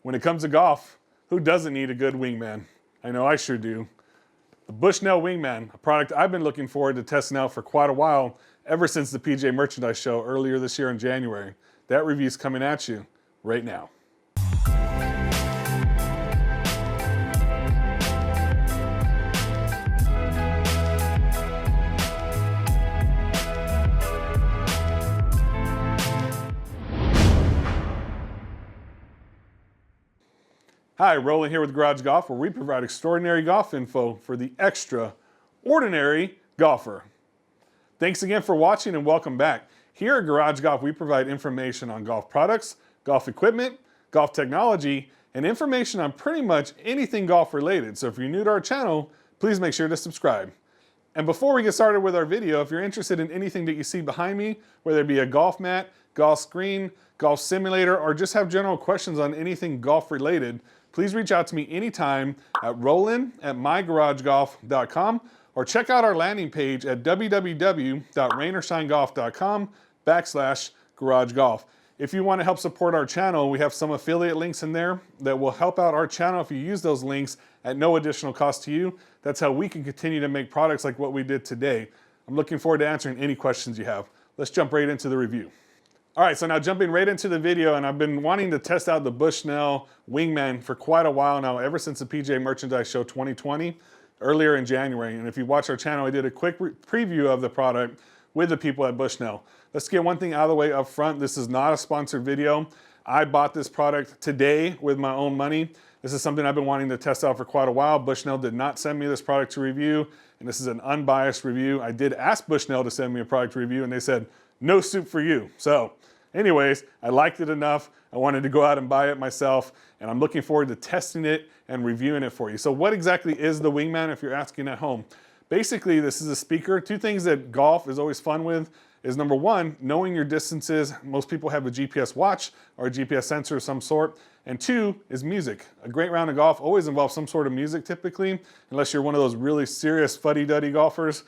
When it comes to golf, who doesn't need a good wingman? I know I sure do. The Bushnell Wingman, a product I've been looking forward to testing out for quite a while, ever since the PGA Merchandise Show earlier this year in January. That review's coming at you right now. Hi, Roland here with Garage Golf, where we provide extraordinary golf info for the extraordinary golfer. Thanks again for watching and welcome back. Here at Garage Golf, we provide information on golf products, golf equipment, golf technology, and information on pretty much anything golf related. So if you're new to our channel, please make sure to subscribe. And before we get started with our video, if you're interested in anything that you see behind me, whether it be a golf mat, golf screen, golf simulator, or just have general questions on anything golf related, please reach out to me anytime at roland@mygaragegolf.com or check out our landing page at www.rainorShineGolf.com/garagegolf. If you want to help support our channel, we have some affiliate links in there that will help out our channel if you use those links at no additional cost to you. That's how we can continue to make products like what we did today. I'm looking forward to answering any questions you have. Let's jump right into the review. All right, so now jumping right into the video, and I've been wanting to test out the Bushnell Wingman for quite a while now, ever since the PGA Merchandise Show 2020, earlier in January. And if you watch our channel, I did a quick preview of the product with the people at Bushnell. Let's get one thing out of the way up front. This is not a sponsored video. I bought this product today with my own money. This is something I've been wanting to test out for quite a while. Bushnell did not send me this product to review, and this is an unbiased review. I did ask Bushnell to send me a product review, and they said, no soup for you. So anyways, I liked it enough. I wanted to go out and buy it myself, and I'm looking forward to testing it and reviewing it for you. So what exactly is the Wingman, if you're asking at home? Basically, this is a speaker. Two things that golf is always fun with is, number one, knowing your distances. Most people have a GPS watch or a GPS sensor of some sort. And two is music. A great round of golf always involves some sort of music typically, unless you're one of those really serious fuddy-duddy golfers.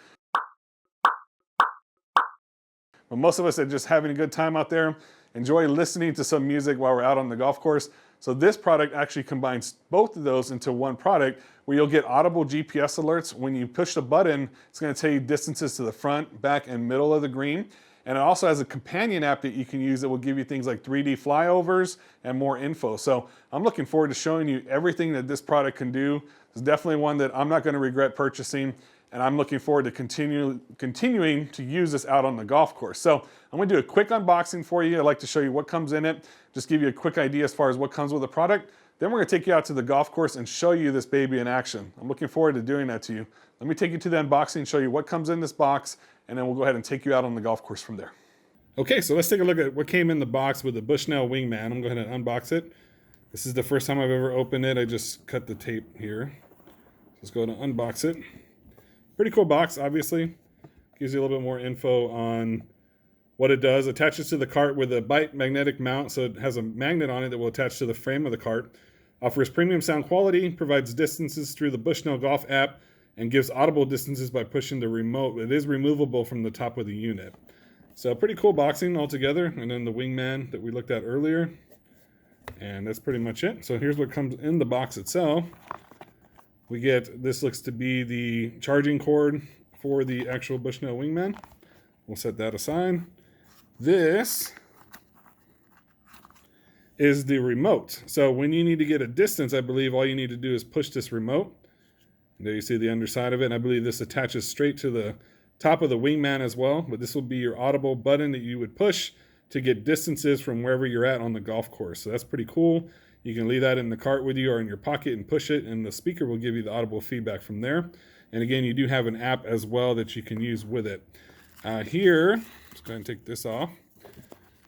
But most of us are just having a good time out there, enjoy listening to some music while we're out on the golf course. So this product actually combines both of those into one product, where you'll get audible GPS alerts. When you push the button, it's going to tell you distances to the front, back, and middle of the green. And it also has a companion app that you can use that will give you things like 3D flyovers and more info. So I'm looking forward to showing you everything that this product can do. It's definitely one that I'm not going to regret purchasing, and I'm looking forward to continuing to use this out on the golf course. So I'm going to do a quick unboxing for you. I'd like to show you what comes in it, just give you a quick idea as far as what comes with the product. Then we're going to take you out to the golf course and show you this baby in action. I'm looking forward to doing that to you. Let me take you to the unboxing, show you what comes in this box, and then we'll go ahead and take you out on the golf course from there. Okay, so let's take a look at what came in the box with the Bushnell Wingman. I'm going to go ahead and unbox it. This is the first time I've ever opened it. I just cut the tape here. Let's go ahead and unbox it. Pretty cool box, obviously. Gives you a little bit more info on what it does. Attaches to the cart with a bite magnetic mount, so it has a magnet on it that will attach to the frame of the cart. Offers premium sound quality, provides distances through the Bushnell Golf app, and gives audible distances by pushing the remote. It is removable from the top of the unit. So pretty cool boxing altogether. And then the Wingman that we looked at earlier. And that's pretty much it. So here's what comes in the box itself. We get, this looks to be the charging cord for the actual Bushnell Wingman. We'll set that aside. This is the remote. So when you need to get a distance, I believe all you need to do is push this remote. And there you see the underside of it. And I believe this attaches straight to the top of the Wingman as well. But this will be your audible button that you would push to get distances from wherever you're at on the golf course. So that's pretty cool. You can leave that in the cart with you or in your pocket and push it, and the speaker will give you the audible feedback from there. And again, you do have an app as well that you can use with it. Here, let's go ahead and take this off.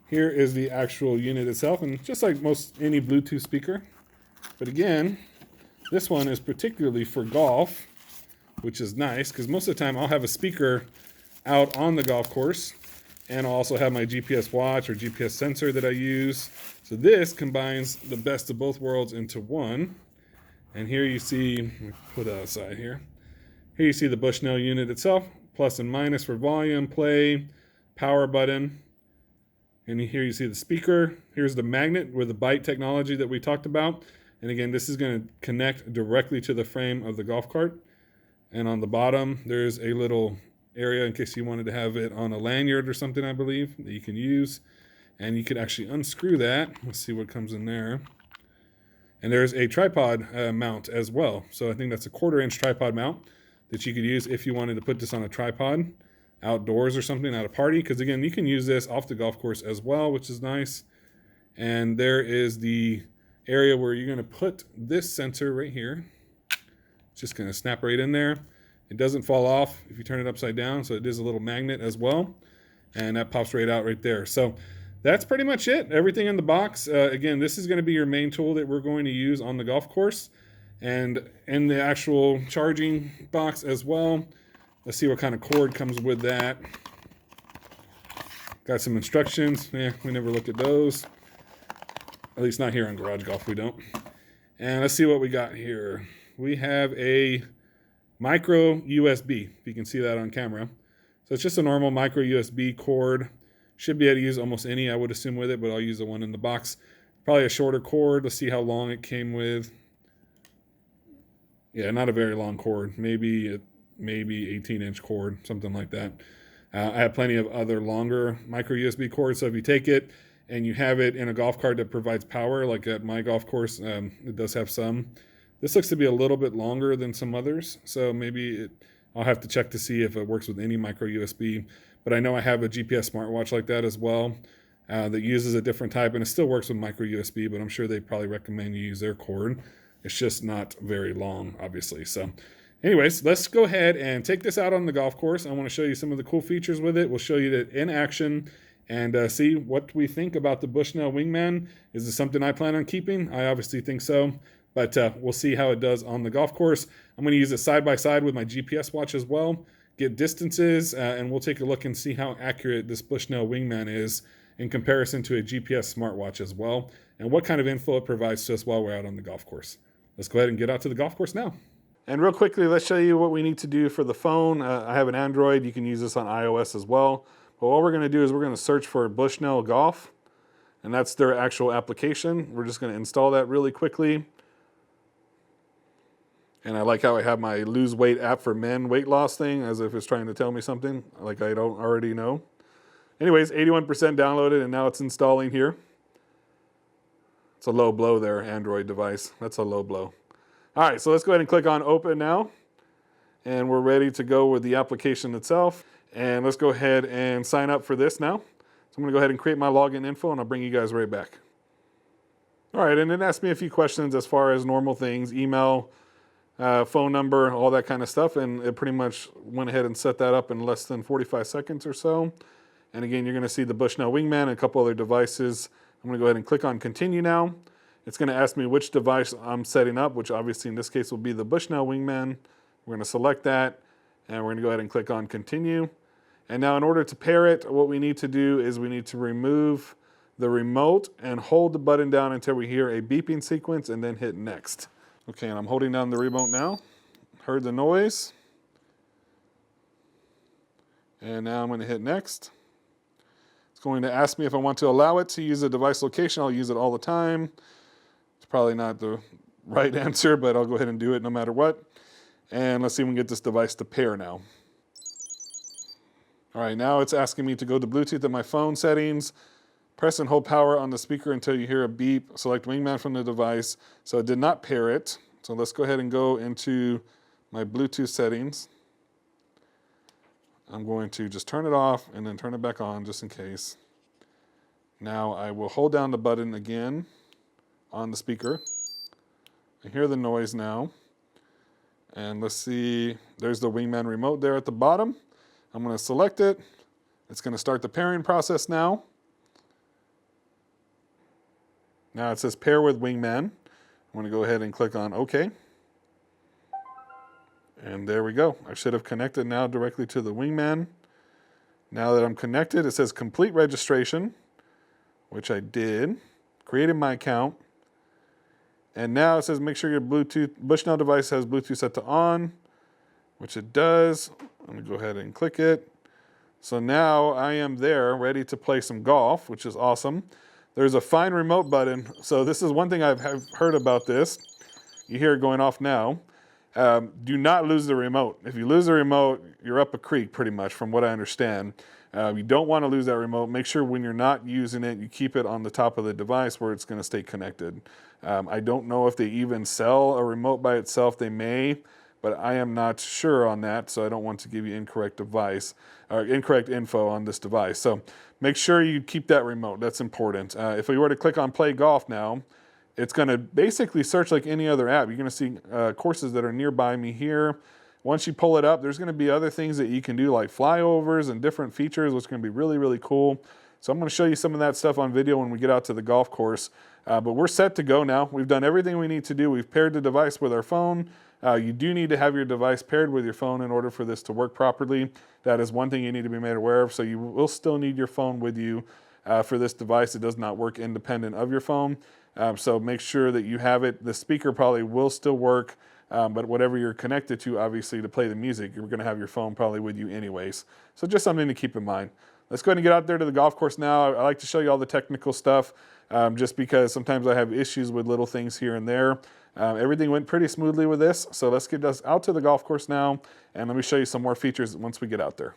Here is the actual unit itself, and just like any Bluetooth speaker. But again, this one is particularly for golf, which is nice, because most of the time I'll have a speaker out on the golf course, and I'll also have my GPS watch or GPS sensor that I use. So this combines the best of both worlds into one. And here you see, let me put that aside here. Here you see the Bushnell unit itself, plus and minus for volume, play, power button. And here you see the speaker. Here's the magnet with the bite technology that we talked about. And again, this is going to connect directly to the frame of the golf cart. And on the bottom, there's a little area in case you wanted to have it on a lanyard or something, I believe, that you can use. And you could actually unscrew that. Let's see what comes in there. And there's a tripod mount as well. So I think that's a 1/4-inch tripod mount that you could use if you wanted to put this on a tripod outdoors or something at a party. Because again, you can use this off the golf course as well, which is nice. And there is the area where you're going to put this sensor right here. It's just going to snap right in there. It doesn't fall off if you turn it upside down, so it is a little magnet as well. And that pops right out right there. So that's pretty much it. Everything in the box. Again, this is going to be your main tool that we're going to use on the golf course. And in the actual charging box as well. Let's see what kind of cord comes with that. Got some instructions. Yeah, we never look at those. At least not here on Garage Golf, we don't. And let's see what we got here. We have a micro USB, if you can see that on camera. So it's just a normal micro USB cord. Should be able to use almost any, I would assume, with it, but I'll use the one in the box. Probably a shorter cord. Let's see how long it came with. Yeah, not a very long cord. Maybe 18-inch cord, something like that. I have plenty of other longer micro USB cords. So if you take it and you have it in a golf cart that provides power, like at my golf course, it does have some. This looks to be a little bit longer than some others. So maybe I'll have to check to see if it works with any micro USB. But I know I have a GPS smartwatch like that as well that uses a different type, and it still works with micro USB, but I'm sure they probably recommend you use their cord. It's just not very long, obviously. So anyways, let's go ahead and take this out on the golf course. I want to show you some of the cool features with it. We'll show you that in action and see what we think about the Bushnell Wingman. Is this something I plan on keeping? I obviously think so, but we'll see how it does on the golf course. I'm going to use it side by side with my GPS watch as well, get distances, and we'll take a look and see how accurate this Bushnell Wingman is in comparison to a GPS smartwatch as well, and what kind of info it provides to us while we're out on the golf course. Let's go ahead and get out to the golf course now. And real quickly, let's show you what we need to do for the phone. I have an Android. You can use this on iOS as well. But what we're going to do is we're going to search for Bushnell Golf, and that's their actual application. We're just going to install that really quickly. And I like how I have my lose weight app for men weight loss thing, as if it's trying to tell me something like I don't already know. Anyways, 81% downloaded, and now it's installing here. It's a low blow there, Android device. That's a low blow. All right, so let's go ahead and click on open now. And we're ready to go with the application itself. And let's go ahead and sign up for this now. So I'm gonna go ahead and create my login info, and I'll bring you guys right back. All right, and it asked me a few questions as far as normal things, email, phone number, all that kind of stuff. And it pretty much went ahead and set that up in less than 45 seconds or so. And again, you're gonna see the Bushnell Wingman and a couple other devices. I'm gonna go ahead and click on continue now. It's gonna ask me which device I'm setting up, which obviously in this case will be the Bushnell Wingman. We're gonna select that, and we're gonna go ahead and click on continue. And now in order to pair it, what we need to do is we need to remove the remote and hold the button down until we hear a beeping sequence and then hit next. Okay, and I'm holding down the remote now. Heard the noise. And now I'm gonna hit next. It's going to ask me if I want to allow it to use a device location. I'll use it all the time. It's probably not the right answer, but I'll go ahead and do it no matter what. And let's see if we can get this device to pair now. All right, now it's asking me to go to Bluetooth in my phone settings. Press and hold power on the speaker until you hear a beep. Select Wingman from the device. So it did not pair it. So let's go ahead and go into my Bluetooth settings. I'm going to just turn it off and then turn it back on just in case. Now I will hold down the button again on the speaker. I hear the noise now. And let's see, there's the Wingman remote there at the bottom. I'm going to select it. It's going to start the pairing process now. Now it says pair with Wingman. I'm going to go ahead and click on OK. And there we go. I should have connected now directly to the Wingman. Now that I'm connected, it says complete registration, which I did. Created my account. And now it says make sure your Bushnell device has Bluetooth set to on, which it does. I'm going to go ahead and click it. So now I am there ready to play some golf, which is awesome. There's a find remote button. So this is one thing I've heard about this. You hear it going off now. Do not lose the remote. If you lose the remote, you're up a creek pretty much from what I understand. You don't want to lose that remote. Make sure when you're not using it, you keep it on the top of the device where it's going to stay connected. I don't know if they even sell a remote by itself. They may, but I am not sure on that, so I don't want to give you incorrect info on this device. So make sure you keep that remote. That's important. If we were to click on Play Golf now, it's going to basically search like any other app. You're going to see courses that are nearby me here. Once you pull it up, there's going to be other things that you can do like flyovers and different features, which is going to be really, really cool. So I'm going to show you some of that stuff on video when we get out to the golf course. But we're set to go now. We've done everything we need to do. We've paired the device with our phone. You do need to have your device paired with your phone in order for this to work properly. That is one thing you need to be made aware of. So you will still need your phone with you for this device. It does not work independent of your phone. So make sure that you have it. The speaker probably will still work, but whatever you're connected to, obviously, to play the music, you're going to have your phone probably with you anyways. So just something to keep in mind. Let's go ahead and get out there to the golf course now. I like to show you all the technical stuff just because sometimes I have issues with little things here and there. Everything went pretty smoothly with this. So let's get us out to the golf course now, and let me show you some more features once we get out there.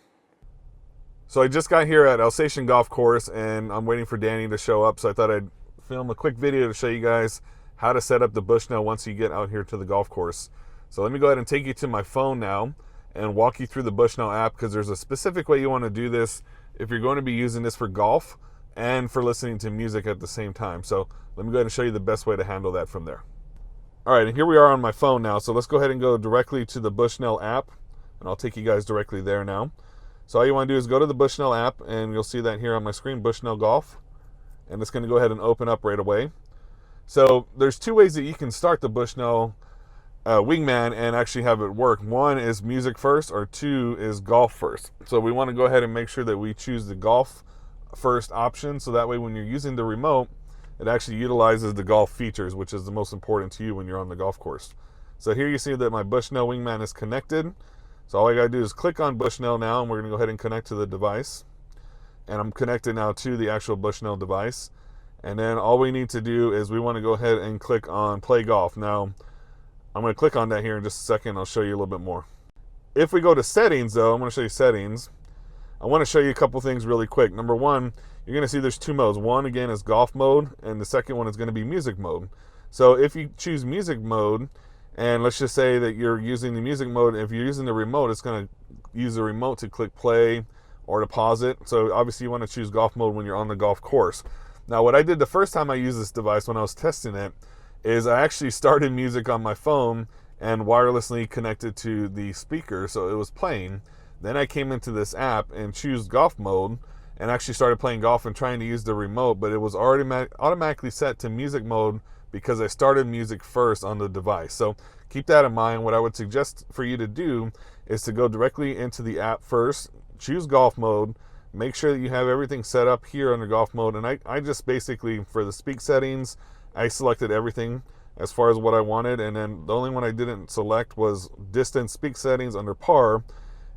So I just got here at Alsatian Golf Course, and I'm waiting for Danny to show up, so I thought I'd film a quick video to show you guys how to set up the Bushnell once you get out here to the golf course. So let me go ahead and take you to my phone now and walk you through the Bushnell app, because there's a specific way you want to do this if you're going to be using this for golf and for listening to music at the same time. So let me go ahead and show you the best way to handle that from there. All right, and here we are on my phone now. So let's go ahead and go directly to the Bushnell app, and I'll take you guys directly there now. So all you want to do is go to the Bushnell app, and you'll see that here on my screen, Bushnell Golf, and it's going to go ahead and open up right away. So there's two ways that you can start the Bushnell Wingman and actually have it work. One is music first, or two is golf first. So we want to go ahead and make sure that we choose the golf first option, so that way when you're using the remote, it actually utilizes the golf features, which is the most important to you when you're on the golf course. So here you see that my Bushnell Wingman is connected. So all I got to do is click on Bushnell now, and we're going to go ahead and connect to the device. And I'm connected now to the actual Bushnell device. And then all we need to do is we want to go ahead and click on Play Golf. Now, I'm going to click on that here in just a second. I'll show you a little bit more. If we go to settings, though, I'm going to show you settings. I want to show you a couple things really quick. Number one, you're going to see there's two modes. One, again, is golf mode, and the second one is going to be music mode. So if you choose music mode, and let's just say that you're using the music mode, if you're using the remote, it's going to use the remote to click play or to pause it. So obviously you want to choose golf mode when you're on the golf course. Now what I did the first time I used this device when I was testing it is I actually started music on my phone and wirelessly connected to the speaker, so it was playing. Then I came into this app and choose golf mode and actually started playing golf and trying to use the remote, but it was already automatically set to music mode because I started music first on the device. So keep that in mind. What I would suggest for you to do is to go directly into the app first, choose golf mode, make sure that you have everything set up here under golf mode. And I just basically, for the speak settings, I selected everything as far as what I wanted. And then the only one I didn't select was distance speak settings under par.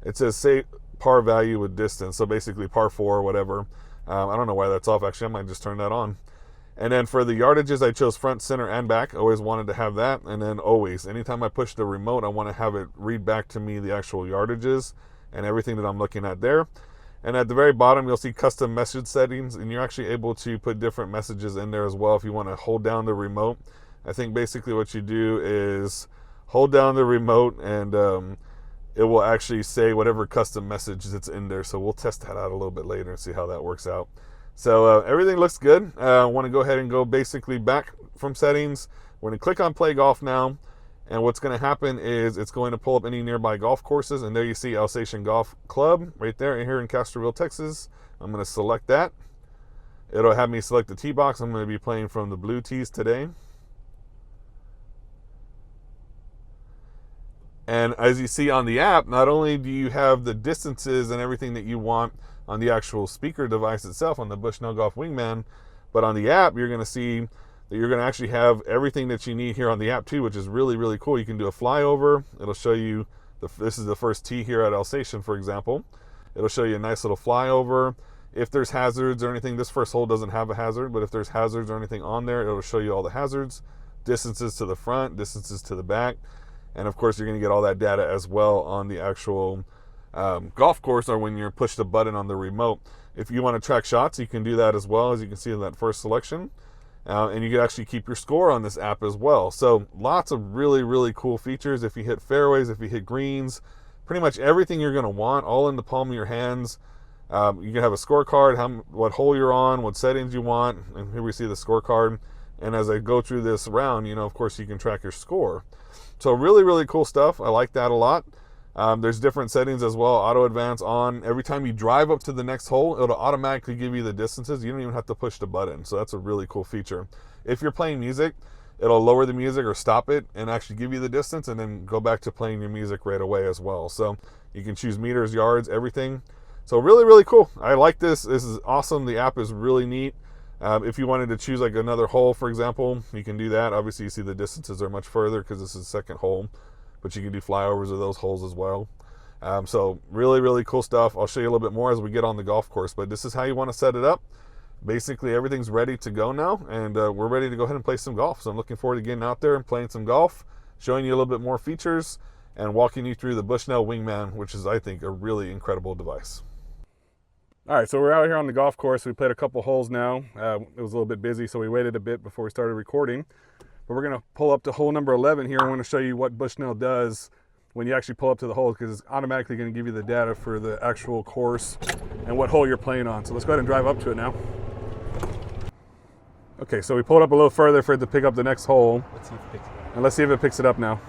It says say par value with distance. So basically par 4 or whatever. I don't know why that's off. Actually, I might just turn that on. And then for the yardages, I chose front, center, and back. I always wanted to have that. And then always, anytime I push the remote, I want to have it read back to me the actual yardages and everything that I'm looking at there. And at the very bottom, you'll see custom message settings, and you're actually able to put different messages in there as well if you want to hold down the remote. I think basically what you do is hold down the remote, and it will actually say whatever custom message that's in there. So we'll test that out a little bit later and see how that works out. So everything looks good. I want to go ahead and go basically back from settings. We're going to click on Play Golf now. And what's going to happen is it's going to pull up any nearby golf courses. And there you see Alsatian Golf Club right there here in Castroville, Texas. I'm going to select that. It'll have me select the tee box. I'm going to be playing from the blue tees today. And as you see on the app, not only do you have the distances and everything that you want on the actual speaker device itself on the Bushnell Golf Wingman, but on the app, you're going to see that you're going to actually have everything that you need here on the app too, which is really, really cool. You can do a flyover. It'll show you, this is the first tee here at Alsatian, for example. It'll show you a nice little flyover. If there's hazards or anything, this first hole doesn't have a hazard, but if there's hazards or anything on there, it'll show you all the hazards, distances to the front, distances to the back. And of course, you're going to get all that data as well on the actual golf course, or when you're push the button on the remote. If you want to track shots, you can do that as well, as you can see in that first selection. And you can actually keep your score on this app as well. So lots of really, really cool features. If you hit fairways, if you hit greens, pretty much everything you're going to want, all in the palm of your hands. You can have a scorecard, what hole you're on, what settings you want, and here we see the scorecard. And as I go through this round, of course, you can track your score. So really, really cool stuff. I like that a lot. There's different settings as well. Auto advance on. Every time you drive up to the next hole, it'll automatically give you the distances. You don't even have to push the button. So that's a really cool feature. If you're playing music, it'll lower the music or stop it and actually give you the distance, and then go back to playing your music right away as well. So you can choose meters, yards, everything. So really, really cool. I like this. This is awesome. The app is really neat. If you wanted to choose like another hole, for example, you can do that. Obviously, you see the distances are much further because this is the second hole, but you can do flyovers of those holes as well. So really, really cool stuff. I'll show you a little bit more as we get on the golf course, but this is how you want to set it up. Basically, everything's ready to go now, and we're ready to go ahead and play some golf. So I'm looking forward to getting out there and playing some golf, showing you a little bit more features, and walking you through the Bushnell Wingman, which is, I think, a really incredible device. All right, so we're out here on the golf course. We played a couple holes now. It was a little bit busy, so we waited a bit before we started recording. But we're gonna pull up to hole number 11 here. I wanna show you what Bushnell does when you actually pull up to the hole, because it's automatically gonna give you the data for the actual course and what hole you're playing on. So let's go ahead and drive up to it now. Okay, so we pulled up a little further for it to pick up the next hole. Let's see if it picks it up. And let's see if it picks it up now.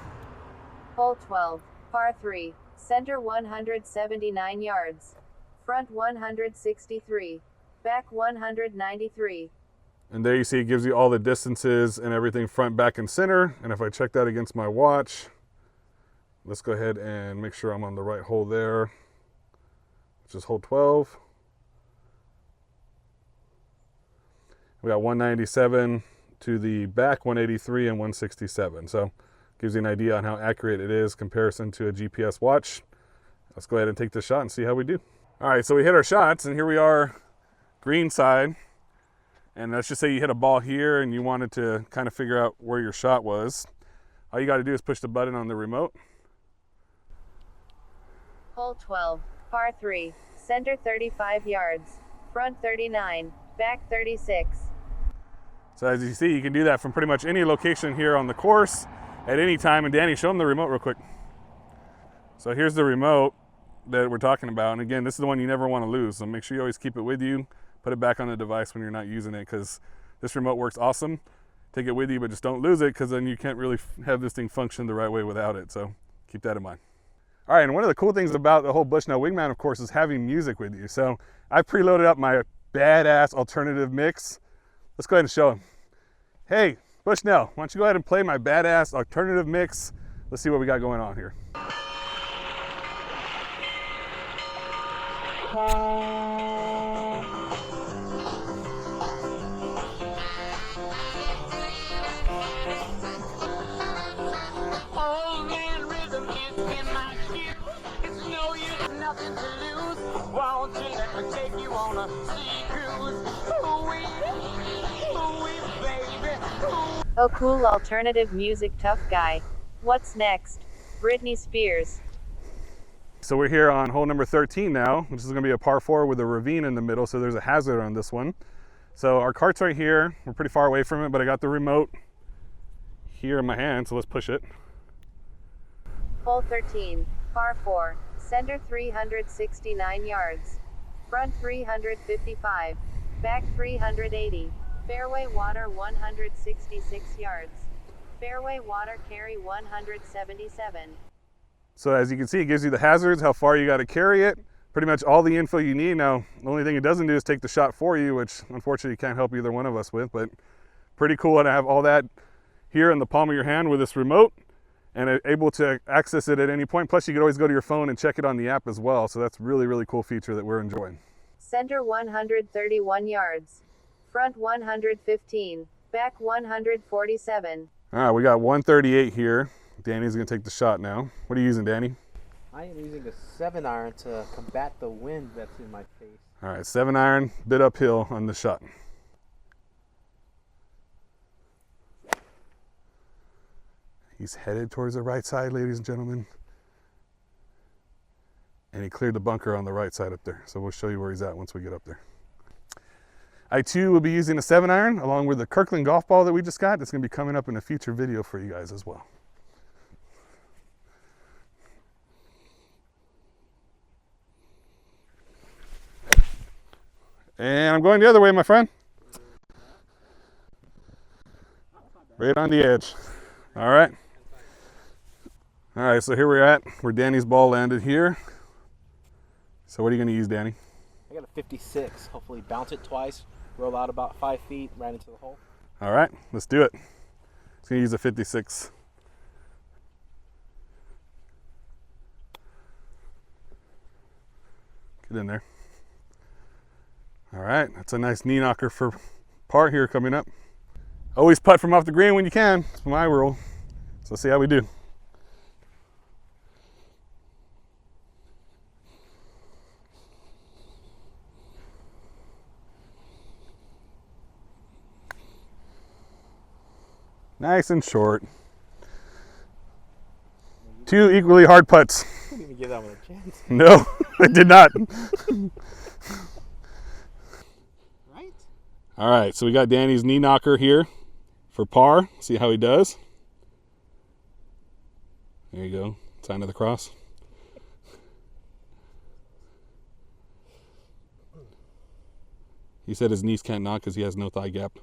Hole 12, par 3, center 179 yards. Front 163, back 193. And there you see it gives you all the distances and everything, front, back, and center. And if I check that against my watch, let's go ahead and make sure I'm on the right hole there, which is hole 12. We got 197 to the back, 183 and 167. So gives you an idea on how accurate it is comparison to a GPS watch. Let's go ahead and take the shot and see how we do. All right, so we hit our shots, and here we are, green side. And let's just say you hit a ball here and you wanted to kind of figure out where your shot was. All you got to do is push the button on the remote. Hole 12, par 3, center 35 yards, front 39, back 36. So as you see, you can do that from pretty much any location here on the course at any time. And Danny, show them the remote real quick. So here's the remote that we're talking about. And again, this is the one you never want to lose. So make sure you always keep it with you. Put it back on the device when you're not using it, because this remote works awesome. Take it with you, but just don't lose it, because then you can't really have this thing function the right way without it. So keep that in mind. All right, and one of the cool things about the whole Bushnell Wingman, of course, is having music with you. So I preloaded up my badass alternative mix. Let's go ahead and show them. Hey, Bushnell, why don't you go ahead and play my badass alternative mix? Let's see what we got going on here. Oh, cool alternative music tough guy. What's next? Britney Spears. So we're here on hole number 13 now, which is going to be a par 4 with a ravine in the middle, so there's a hazard on this one. So our cart's right here. We're pretty far away from it, but I got the remote here in my hand, so let's push it. Hole 13, par 4, center 369 yards, front 355, back 380, fairway water 166 yards, fairway water carry 177. So as you can see, it gives you the hazards, how far you got to carry it, pretty much all the info you need. Now, the only thing it doesn't do is take the shot for you, which unfortunately can't help either one of us with, but pretty cool to have all that here in the palm of your hand with this remote and able to access it at any point. Plus, you could always go to your phone and check it on the app as well. So that's really, really cool feature that we're enjoying. Center 131 yards, front 115, back 147. All right, we got 138 here. Danny's gonna take the shot now. What are you using, Danny? I am using a 7-iron to combat the wind that's in my face. All right, 7-iron, bit uphill on the shot. He's headed towards the right side, ladies and gentlemen. And he cleared the bunker on the right side up there. So we'll show you where he's at once we get up there. I too will be using a 7-iron along with the Kirkland golf ball that we just got. That's going to be coming up in a future video for you guys as well. And I'm going the other way, my friend. Right on the edge. All right. All right, so here we're at where Danny's ball landed here. So what are you going to use, Danny? I got a 56. Hopefully bounce it twice, roll out about 5 feet, right into the hole. All right, let's do it. It's going to use a 56. Get in there. All right, that's a nice knee knocker for par here coming up. Always putt from off the green when you can. It's my rule. So let's see how we do. Nice and short. 2 equally hard putts. I didn't even give that one a chance. No, I did not. Right? All right, so we got Danny's knee knocker here for par. See how he does. There you go, sign of the cross. He said his knees can't knock because he has no thigh gap.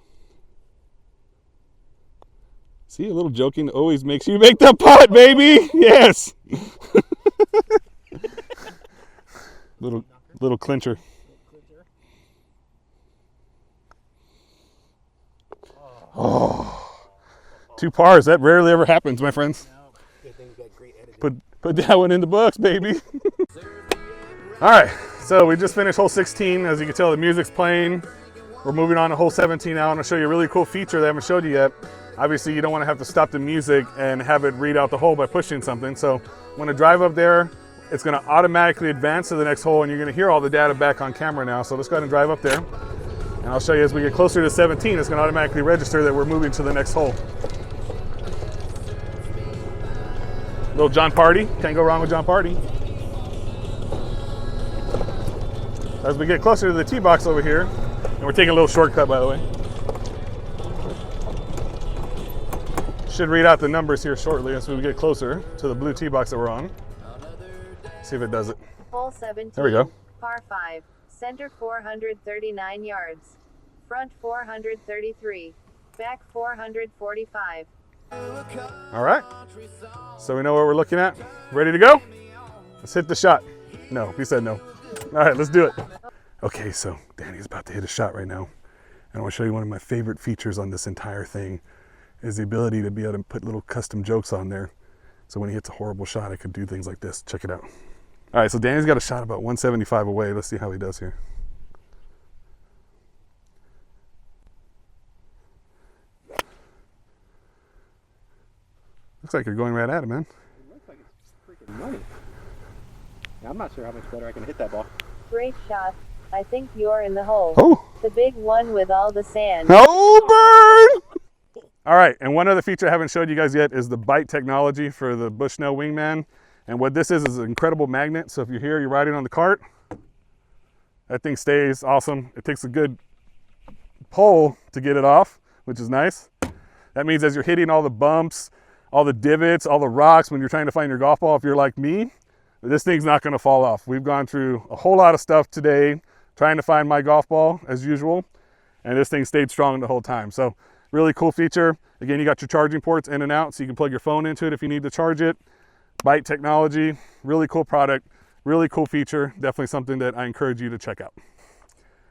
See, a little joking always makes you make the putt, baby. Yes. little clincher. Oh, 2 pars. That rarely ever happens, my friends. Good thing we got great editing. Put that one in the books, baby. All right, so we just finished hole 16. As you can tell, the music's playing. We're moving on to hole 17 now. I want to show you a really cool feature that I haven't showed you yet. Obviously, you don't want to have to stop the music and have it read out the hole by pushing something. So when I drive up there, it's going to automatically advance to the next hole, and you're going to hear all the data back on camera now. So let's go ahead and drive up there. And I'll show you as we get closer to 17, it's going to automatically register that we're moving to the next hole. Little John Party. Can't go wrong with John Party. As we get closer to the tee box over here, and we're taking a little shortcut, by the way. Should read out the numbers here shortly as we get closer to the blue tee box that we're on. See if it does it. Hole 17. There we go. Par 5. Center 439 yards. Front 433. Back 445. All right. So we know what we're looking at. Ready to go? Let's hit the shot. No, he said no. All right, let's do it. Okay, so Danny's about to hit a shot right now. And I want to show you one of my favorite features on this entire thing is the ability to be able to put little custom jokes on there. So when he hits a horrible shot, I could do things like this. Check it out. All right, so Danny's got a shot about 175 away. Let's see how he does here. Looks like you're going right at it, man. It looks like it's freaking money. I'm not sure how much better I can hit that ball. Great shot. I think you're in the hole. Oh! The big one with all the sand. Oh, burn! All right, and one other feature I haven't showed you guys yet is the bite technology for the Bushnell Wingman. And what this is an incredible magnet. So if you're here, you're riding on the cart, that thing stays awesome. It takes a good pull to get it off, which is nice. That means as you're hitting all the bumps, all the divots, all the rocks, when you're trying to find your golf ball, if you're like me, this thing's not gonna fall off. We've gone through a whole lot of stuff today trying to find my golf ball as usual, and this thing stayed strong the whole time. So really cool feature. Again, you got your charging ports in and out, so you can plug your phone into it if you need to charge it. Bite technology, really cool product, really cool feature. Definitely something that I encourage you to check out.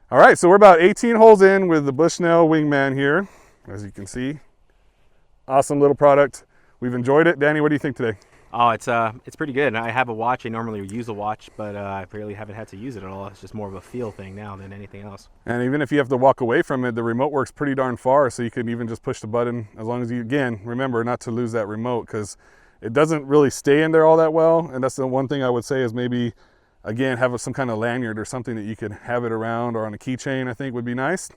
All right, so we're about 18 holes in with the Bushnell Wingman here, as you can see. Awesome little product. We've enjoyed it. Danny, what do you think today? Oh, it's pretty good. I have a watch. I normally use a watch, but I really haven't had to use it at all. It's just more of a feel thing now than anything else. And even if you have to walk away from it, the remote works pretty darn far, so you can even just push the button as long as you, again, remember not to lose that remote, because It doesn't really stay in there all that well, and that's the one thing I would say is maybe, again, have some kind of lanyard or something that you could have it around, or on a keychain, I think would be nice.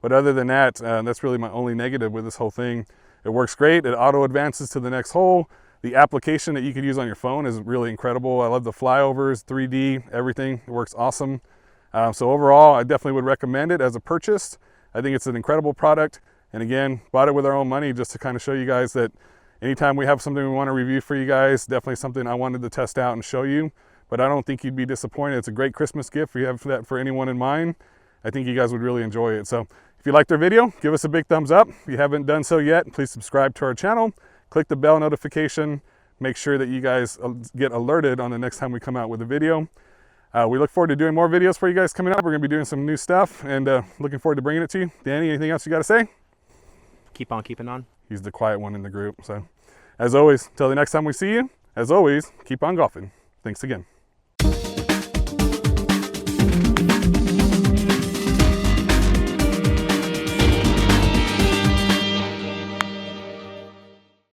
But other than that, that's really my only negative with this whole thing. It works great. It auto advances to the next hole. The application that you could use on your phone is really incredible. I love the flyovers, 3D, everything. It works awesome. So overall, I definitely would recommend it as a purchase. I think it's an incredible product. And again, bought it with our own money just to kind of show you guys that anytime we have something we want to review for you guys, definitely something I wanted to test out and show you. But I don't think you'd be disappointed. It's a great Christmas gift if you have that for anyone in mind. I think you guys would really enjoy it. So if you liked our video, give us a big thumbs up. If you haven't done so yet, please subscribe to our channel. Click the bell notification. Make sure that you guys get alerted on the next time we come out with a video. We look forward to doing more videos for you guys coming up. We're going to be doing some new stuff and looking forward to bringing it to you. Danny, anything else you got to say? Keep on keeping on. He's the quiet one in the group. So as always, till the next time we see you, as always, keep on golfing. Thanks again.